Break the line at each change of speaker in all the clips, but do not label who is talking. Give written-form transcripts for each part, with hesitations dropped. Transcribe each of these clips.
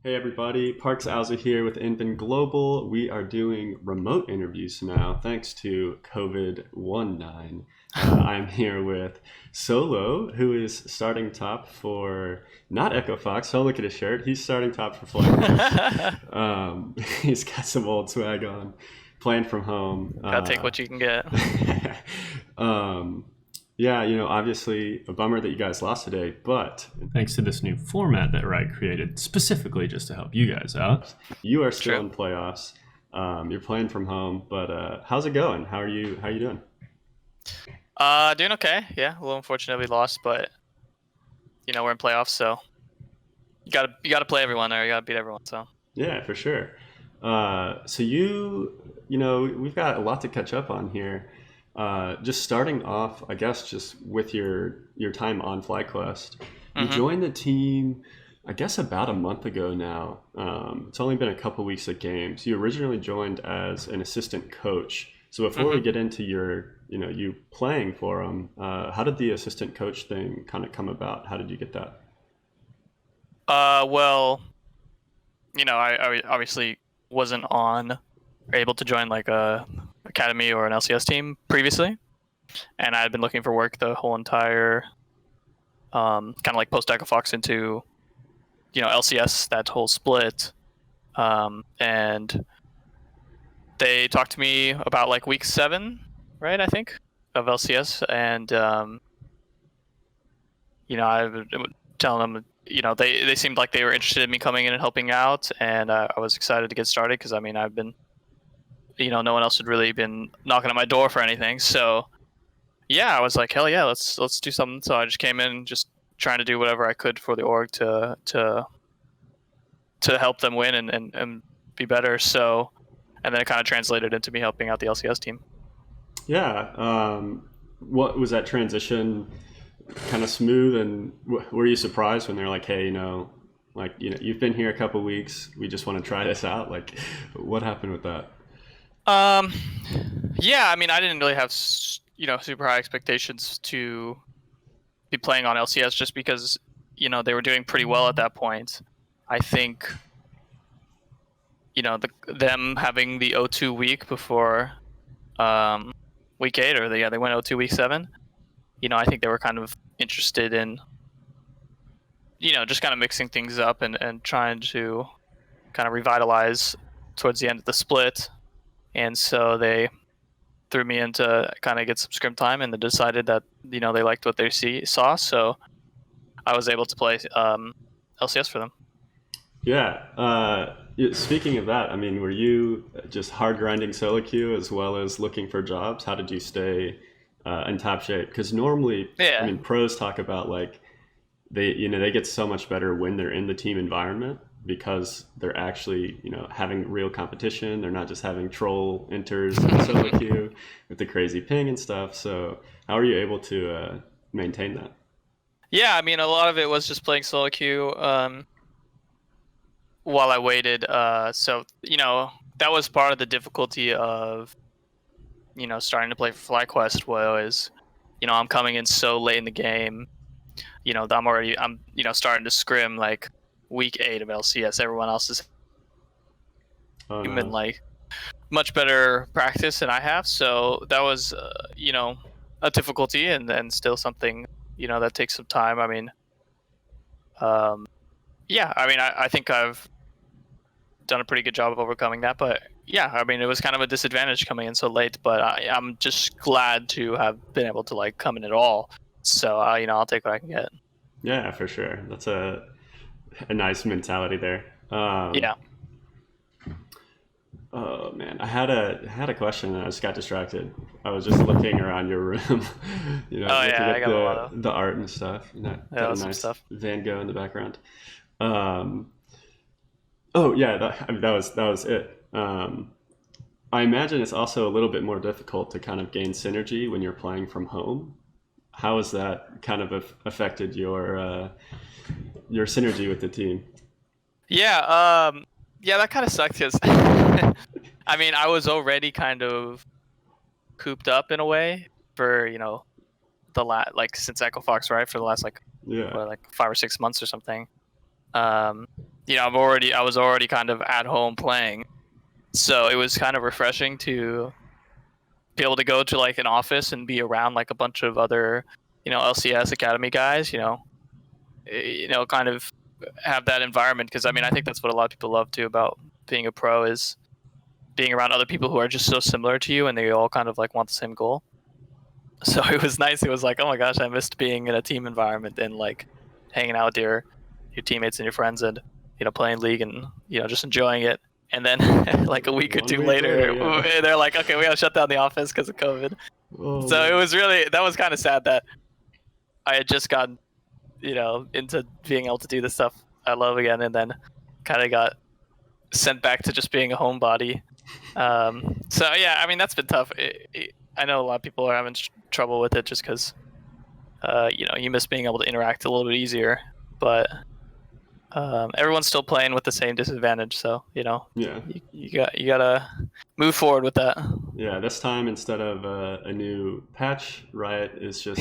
Hey everybody, Parks Owser here with Invin Global. We are doing remote interviews now thanks to COVID-19. I'm here with Solo, who is starting top for, not Echo Fox, oh look at his shirt, he's starting top for FlyQuest. He's got some old swag on, playing from home.
Gotta take what you can get.
um, yeah, obviously a bummer that you guys lost today, but thanks to this new format that Riot created specifically just to help you guys out, you are still
True.
in playoffs. You're playing from home, but how's it going? How are you? How are you doing?
Doing okay. Yeah, a little unfortunate we lost, but we're in playoffs, so you gotta play everyone there. You gotta beat everyone. So
Yeah, for sure. So we've got a lot to catch up on here. Just starting off, I guess, just with your time on FlyQuest, you
hmm
joined the team, I guess, about a month ago now. It's only been a couple weeks of games. You originally joined as an assistant coach. So before we
hmm
get into you playing for them, how did the assistant coach thing kind of come about? How did you get that?
well, I obviously wasn't on or able to join like a academy or an LCS team previously, and I had been looking for work the whole entire kind of like post Echo Fox into LCS, that whole split, and they talked to me about like week 7, right? I think of LCS, and I would tell them, they seemed like they were interested in me coming in and helping out, and I was excited to get started because I mean I've been, no one else had really been knocking on my door for anything, so yeah, I was like, hell yeah, let's do something. So I just came in, just trying to do whatever I could for the org to help them win and be better. So, and then it kind of translated into me helping out the LCS team.
Yeah. What was that transition kind of smooth? And were you surprised when they're like, "Hey, you've been here a couple weeks. We just want to try this out." Like, what happened with that?
Um, yeah, I mean, I didn't really have super high expectations to be playing on LCS just because they were doing pretty well at that point. I think them having the O2 week before um, week 8, or they went O2 week 7. I think they were kind of interested in just kind of mixing things up and trying to kind of revitalize towards the end of the split. And so they threw me in to kind of get some scrim time, and they decided that they liked what they saw. So I was able to play LCS for them.
Yeah. Speaking of that, I mean, were you just hard grinding solo queue as well as looking for jobs? How did you stay in top shape? Because normally, I
Yeah,
mean, pros talk about like they get so much better when they're in the team environment because they're actually having real competition. They're not just having troll enters in solo queue with the crazy ping and stuff. So how are you able to maintain that?
yeah. I mean, a lot of it was just playing solo queue while I waited. So that was part of the difficulty of starting to play for FlyQuest was I'm coming in so late in the game. I'm starting to scrim like week 8 of LCS. Everyone else is
Oh
in
no.
like much better practice than I have. So that was a difficulty, and still something that takes some time. I mean, um, yeah. I mean, I think I've done a pretty good job of overcoming that. But yeah, I mean, it was kind of a disadvantage coming in so late. But I'm just glad to have been able to like come in at all. So I'll take what I can get.
Yeah, for sure. That's a nice mentality there.
Yeah.
Oh man, I had a question and I just got distracted. I was just looking around your room,
Oh
looking
yeah, I
at
got a lot
the
of
the art and stuff. Got a
some
nice
stuff.
Van Gogh in the background. Um, oh yeah, I mean, that was it. I imagine it's also a little bit more difficult to kind of gain synergy when you're playing from home. How has that kind of affected your synergy with the team?
Yeah. Yeah, that kind of sucked because I mean I was already kind of cooped up in a way for like since Echo Fox, right, for the last like
Yeah.
what, like 5 or 6 months or something. Um, I was already kind of at home playing, so it was kind of refreshing to be able to go to like an office and be around like a bunch of other, LCS Academy guys, kind of have that environment. Because I mean, I think that's what a lot of people love too about being a pro is being around other people who are just so similar to you and they all kind of like want the same goal. So it was nice. It was like, oh my gosh, I missed being in a team environment and like hanging out with your teammates and your friends and playing League and just enjoying it. And then like a week or
One
two
week later,
later,
yeah.
they're like, okay, we gotta shut down the office because of COVID.
Oh
So it
man.
was really that was kind of sad that I had just gotten into being able to do the stuff I love again, and then kind of got sent back to just being a homebody. So yeah, I mean that's been tough. I know a lot of people are having trouble with it just because you miss being able to interact a little bit easier, but everyone's still playing with the same disadvantage. So
Yeah.
you gotta move forward with that.
Yeah, this time instead of a new patch, Riot is just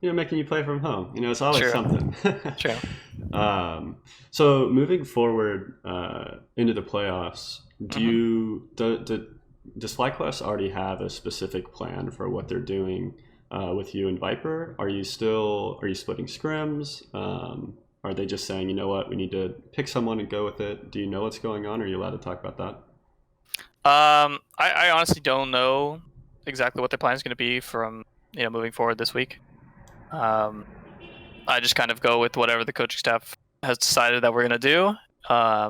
Yeah,
making you play from home. It's always
true,
something.
true.
um, so moving forward into the playoffs,
Hmm.
does FlyQuest already have a specific plan for what they're doing with you and Viper? Are you splitting scrims? Are they just saying, you know what, we need to pick someone and go with it? Do you know what's going on? Are you allowed to talk about that?
I honestly don't know exactly what their plan is going to be from moving forward this week. Um, I just kind of go with whatever the coaching staff has decided that we're going to do.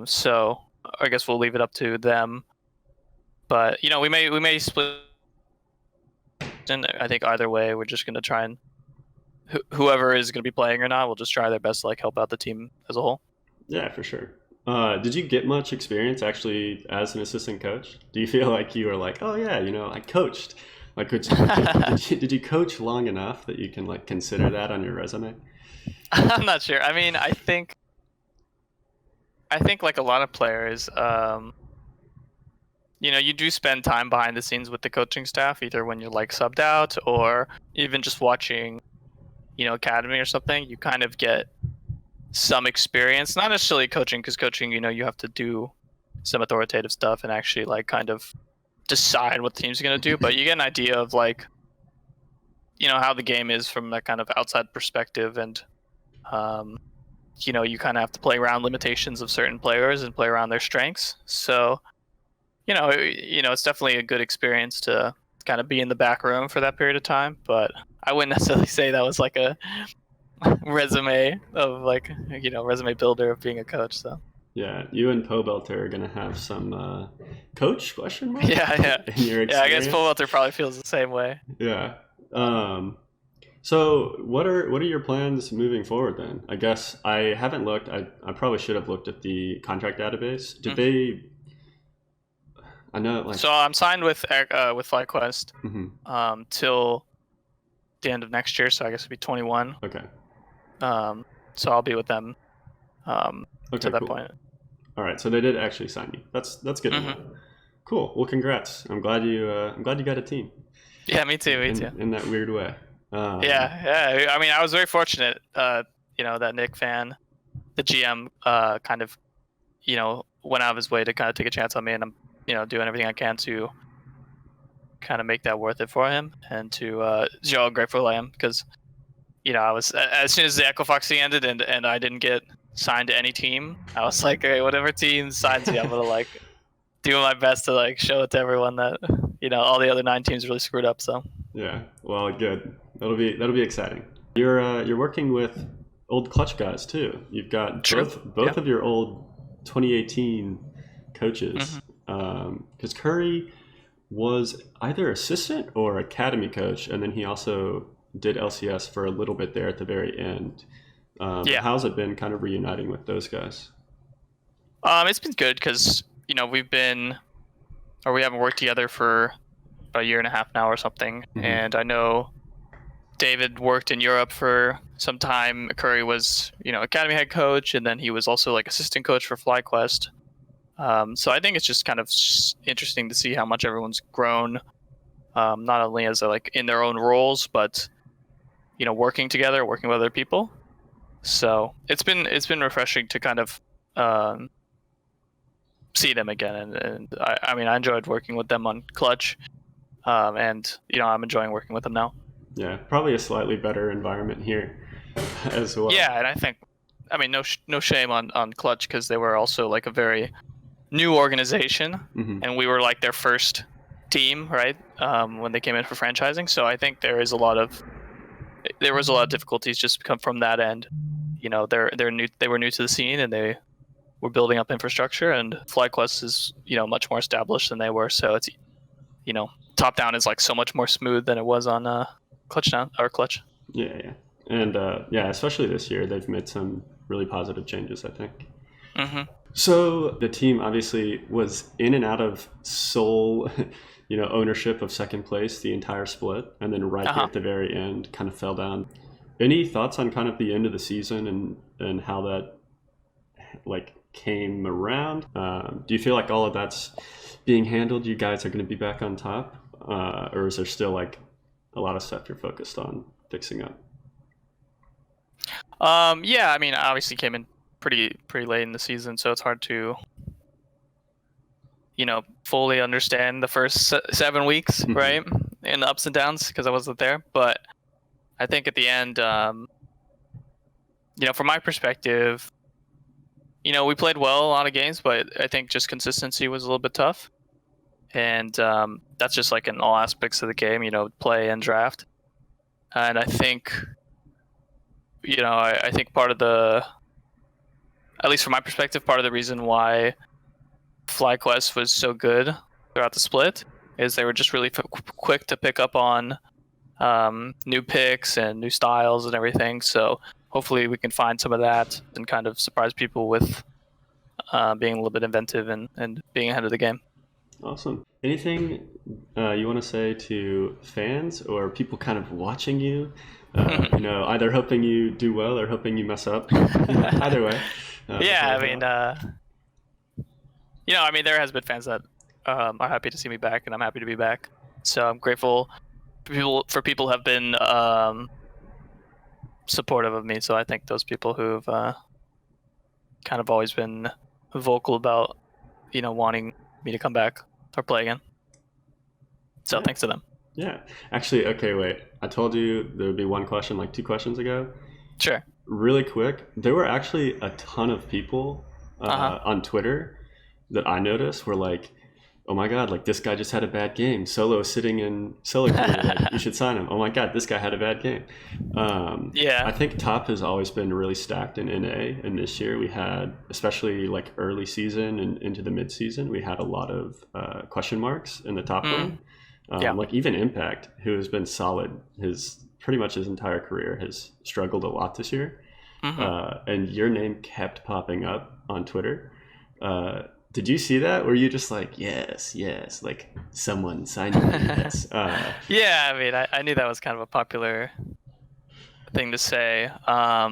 So I guess we'll leave it up to them. But we may split. And I think either way, we're just going to try and whoever is going to be playing or not, we'll just try their best to like help out the team as a whole.
Yeah, for sure. Did you get much experience actually as an assistant coach? Do you feel like you were like, oh yeah, I coached? Like, did you coach long enough that you can like consider that on your resume?
I'm not sure. I mean, I think like a lot of players, you do spend time behind the scenes with the coaching staff, either when you're like subbed out or even just watching, academy or something. You kind of get some experience, not necessarily coaching, because coaching, you have to do some authoritative stuff and actually like kind of decide what the team's going to do. But you get an idea of like, how the game is from that kind of outside perspective, and um, you kind of have to play around limitations of certain players and play around their strengths. So it's definitely a good experience to kind of be in the back room for that period of time. But I wouldn't necessarily say that was like a resume of like resume builder of being a coach. So
Yeah, you and Pobelter are gonna have some coach question mark
yeah, yeah,
in your
yeah. I guess Paul
experience.
Welter probably feels the same way.
Yeah. Um, so what are your plans moving forward then? I guess I haven't looked. I probably should have looked at the contract database. Did
Hmm.
they? I know like.
So I'm signed with FlyQuest
Mhm.
till the end of next year. So I guess it'll be 21.
Okay.
So I'll be with them to
Okay.
that
Cool.
point.
All right. So they did actually sign you. That's good to know.
Hmm.
Cool. Well, congrats. I'm glad you got a team
Yeah, me too. Me too.
in that weird way.
Yeah, yeah. I mean, I was very fortunate. That Nick fan, the GM, kind of, went out of his way to kind of take a chance on me, and I'm, doing everything I can to kind of make that worth it for him, and to show how grateful I am because, I was as soon as the Echo Foxy ended and I didn't get signed to any team, I was like, okay, whatever team signs me, I'm gonna like do my best to like show it to everyone that all the other 9 teams really screwed up. So
Yeah. Well, good. That'll be exciting. You're working with old Clutch guys too. You've got
true.
both
Yeah.
of your old 2018
Hmm.
coaches. Because Curry was either assistant or academy coach, and then he also did LCS for a little bit there at the very end.
Yeah.
How's it been kind of reuniting with those guys?
It's been good because we haven't worked together for a year and a half now or something,
Hmm.
and I know David worked in Europe for some time. Curry was, academy head coach, and then he was also like assistant coach for FlyQuest. So I think it's just kind of interesting to see how much everyone's grown, not only as like in their own roles, but working together, working with other people. So it's been refreshing to kind of um, see them again. And I mean, I enjoyed working with them on Clutch, and I'm enjoying working with them now.
Yeah, probably a slightly better environment here as well.
Yeah, and I think, I mean, no shame on Clutch, because they were also like a very new organization, and we were like their first team, right? When they came in for franchising. So I think there was a lot of difficulties just come from that end. They're new. They were new to the scene, and they were building up infrastructure. And FlyQuest is much more established than they were. So it's top down is like so much more smooth than it was on Clutch.
Yeah. And yeah, especially this year, they've made some really positive changes, I think.
Mm-hmm.
So the team obviously was in and out of sole, ownership of second place the entire split, and then right here at the very end, kind of fell down. Any thoughts on kind of the end of the season and how that like came around? Do you feel like all of that's being handled? You guys are going to be back on top, or is there still like a lot of stuff you're focused on fixing up?
Yeah, I mean, I obviously came in pretty late in the season, so it's hard to fully understand the first 7 weeks, right, and the ups and downs, because I wasn't there. But I think at the end, from my perspective, we played well a lot of games, but I think just consistency was a little bit tough, and that's just like in all aspects of the game, play and draft. And I think I think part of the, at least from my perspective, part of the reason why FlyQuest was so good throughout the split is they were just really quick to pick up on new picks and new styles and everything. So hopefully we can find some of that and kind of surprise people with being a little bit inventive and being ahead of the game.
Awesome. Anything you want to say to fans or people kind of watching you? Either hoping you do well or hoping you mess up. Either way.
Yeah, I mean, there has been fans that are happy to see me back, and I'm happy to be back. So I'm grateful for people who have been supportive of me. So I think those people who've kind of always been vocal about wanting me to come back or play again. So
yeah.
Thanks to them.
Yeah. Actually, okay, wait. I told you there would be one question like 2 questions ago.
Sure.
Really quick, there were actually a ton of people on Twitter that I noticed were like, oh my God, like this guy just had a bad game. Solo sitting in solo queue, like, you should sign him. Oh my God, this guy had a bad game.
Yeah.
I think top has always been really stacked in NA, and this year we had, especially like early season and into the mid season, we had a lot of question marks in the top lane. Like even Impact, who has been solid, pretty much his entire career has struggled a lot this year. And your name kept popping up on Twitter. Did you see that? Were you just like, yes, like someone signed me? Yes.
Yeah, I mean, I knew that was kind of a popular thing to say. I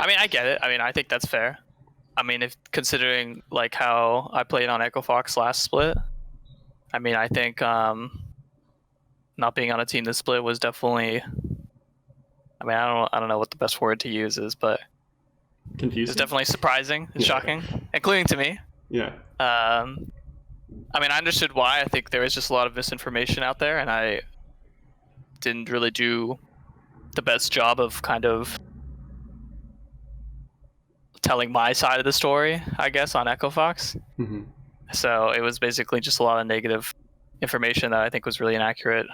mean, I get it. I mean, I think that's fair. I mean, if considering like how I played on Echo Fox last split, I mean, I think not being on a team this split was definitely. I mean, I don't know what the best word to use is, but
confusing.
It's definitely surprising and shocking, including to me.
Yeah.
I mean, I understood why. I think there is just a lot of misinformation out there, and I didn't really do the best job of kind of telling my side of the story, I guess, on Echo Fox. So it was basically just a lot of negative information that I think was really inaccurate.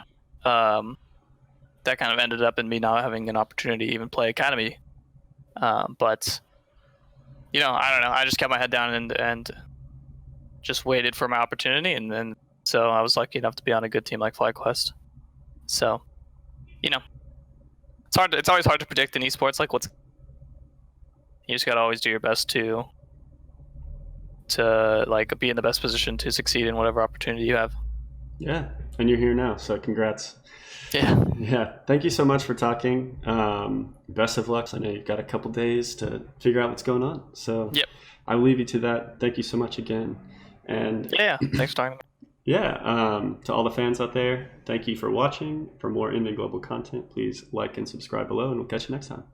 That kind of ended up in me not having an opportunity to even play Academy. But I don't know. I just kept my head down and just waited for my opportunity, and then so I was lucky enough to be on a good team like FlyQuest. So, it's hard. It's always hard to predict in esports. Like, you just gotta always do your best to like be in the best position to succeed in whatever opportunity you have.
Yeah, and you're here now, so congrats.
Yeah.
Thank you so much for talking. Best of luck. I know you've got a couple days to figure out what's going on. So
yep.
I will leave you to that. Thank you so much again. And
yeah, thanks for talking to me.
Yeah, to all the fans out there, thank you for watching. For more Inman Global content, please like and subscribe below, and we'll catch you next time.